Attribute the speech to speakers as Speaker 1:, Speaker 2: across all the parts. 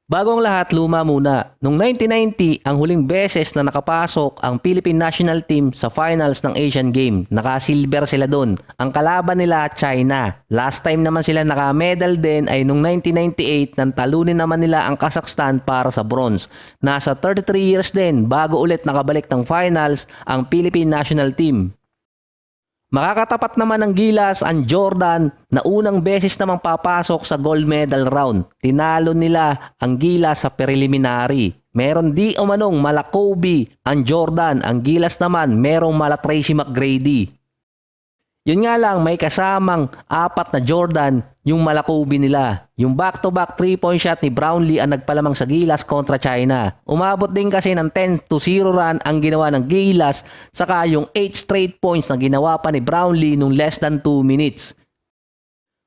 Speaker 1: Bago ang lahat, luma muna. Noong 1990, ang huling beses na nakapasok ang Philippine National Team sa finals ng Asian Game. Naka-silver sila doon. Ang kalaban nila, China. Last time naman sila naka-medal din ay noong 1998 nang talunin naman nila ang Kazakhstan para sa bronze. Nasa 33 years din bago ulit nakabalik ng finals ang Philippine National Team. Makakatapat naman ng Gilas ang Jordan na unang beses namang papasok sa gold medal round. Tinalo nila ang Gilas sa preliminary. Meron di umanong mala Kobe ang Jordan. Ang Gilas naman merong mala Tracy McGrady. Yun nga lang, may kasamang apat na Jordan yung mala Kobe nila. Yung back-to-back 3-point shot ni Brownlee ang nagpalamang sa Gilas kontra China. Umabot din kasi ng 10-0 run ang ginawa ng Gilas, saka yung 8 straight points na ginawa pa ni Brownlee nung less than 2 minutes.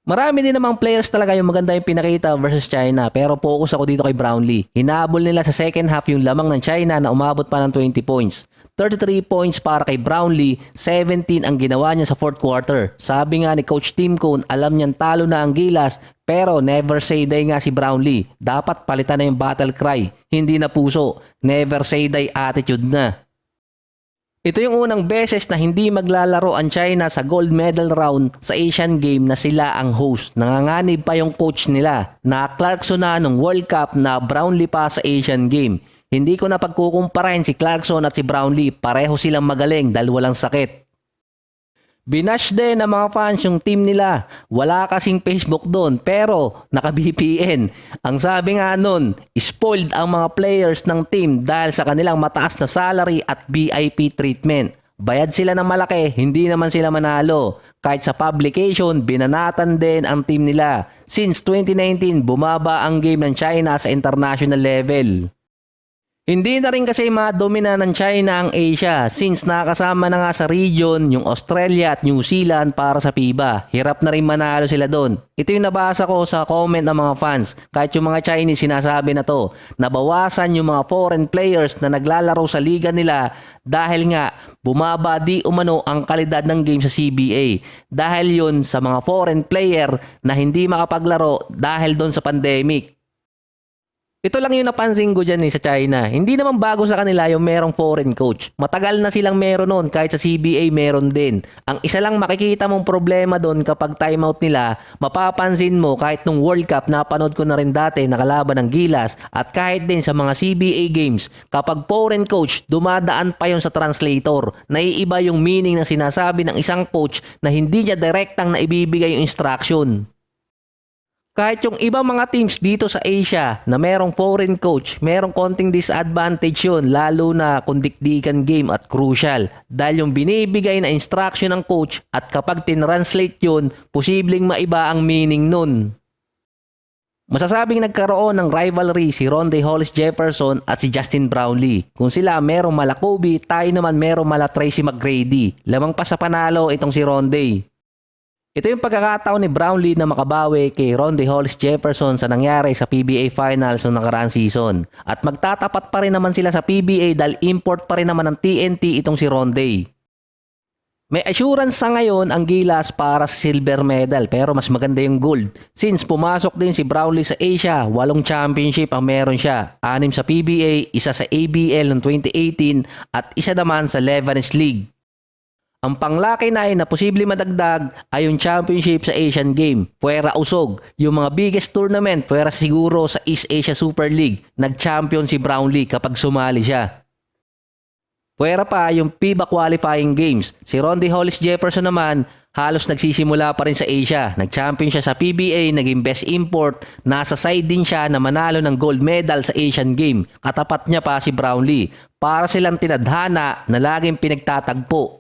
Speaker 1: Marami din namang players talaga yung maganda yung pinakita versus China, pero focus ako dito kay Brownlee. Hinabol nila sa second half yung lamang ng China na umabot pa ng 20 points. 33 points para kay Brownlee, 17 ang ginawa niya sa fourth quarter. Sabi nga ni Coach Tim Cone, alam niyang talo na ang Gilas, pero never say die nga si Brownlee. Dapat palitan na yung battle cry, hindi na puso. Never say die attitude na. Ito yung unang beses na hindi maglalaro ang China sa gold medal round sa Asian Game na sila ang host. Nanganganib pa yung coach nila na Clarkson na nung World Cup na Brownlee pa sa Asian Game. Hindi ko na pagkukumparahin si Clarkson at si Brownlee. Pareho silang magaling dahil walang sakit. Binash din ng mga fans yung team nila. Wala kasing Facebook doon pero naka-VPN. Ang sabi nga nun, spoiled ang mga players ng team dahil sa kanilang mataas na salary at VIP treatment. Bayad sila ng malaki, hindi naman sila manalo. Kahit sa publication, binanatan din ang team nila. Since 2019, bumaba ang game ng China sa international level. Hindi na rin kasi madomina ng China ang Asia since nakasama na nga sa region yung Australia at New Zealand para sa FIBA. Hirap na rin manalo sila doon. Ito yung nabasa ko sa comment ng mga fans. Kahit yung mga Chinese sinasabi na to, nabawasan yung mga foreign players na naglalaro sa liga nila dahil nga bumaba di umano ang kalidad ng game sa CBA. Dahil yun sa mga foreign player na hindi makapaglaro dahil doon sa pandemic. Ito lang yung napansin ko dyan sa China. Hindi naman bago sa kanila yung merong foreign coach. Matagal na silang meron nun, kahit sa CBA meron din. Ang isa lang makikita mong problema doon kapag timeout nila, mapapansin mo kahit nung World Cup, napanood ko na rin dati nakalaban ng Gilas, at kahit din sa mga CBA games, kapag foreign coach, dumadaan pa yon sa translator. Naiiba yung meaning na sinasabi ng isang coach na hindi niya direktang naibibigay yung instruction. Kahit yung ibang mga teams dito sa Asia na merong foreign coach, merong konting disadvantage yun, lalo na kung dikdikan game at crucial. Dahil yung binibigay na instruction ng coach at kapag tinranslate yun, posibleng maiba ang meaning nun. Masasabing nagkaroon ng rivalry si Rondae Hollis Jefferson at si Justin Brownlee. Kung sila merong mala Kobe, tayo naman merong mala Tracy McGrady. Lamang pa sa panalo itong si Rondae. Ito yung pagkakataon ni Brownlee na makabawi kay Rondae Hollis Jefferson sa nangyari sa PBA Finals noong nakaraang season. At magtatapat pa rin naman sila sa PBA dahil import pa rin naman ng TNT itong si Rondae. May assurance sa ngayon ang Gilas para sa silver medal pero mas maganda yung gold. Since pumasok din si Brownlee sa Asia, 8 championship ang meron siya. 6 sa PBA, isa sa ABL noong 2018 at isa naman sa Lebanese League. Ang panglaki na posible madagdag ay yung championship sa Asian Game. Puwera usog. Yung mga biggest tournament, puwera siguro sa East Asia Super League. Nag-champion si Brownlee kapag sumali siya. Puwera pa yung FIBA qualifying games. Si Rondae Hollis Jefferson naman, halos nagsisimula pa rin sa Asia. Nag-champion siya sa PBA, naging best import. Nasa side din siya na manalo ng gold medal sa Asian Game. Katapat niya pa si Brownlee. Para silang tinadhana na laging pinagtatagpo.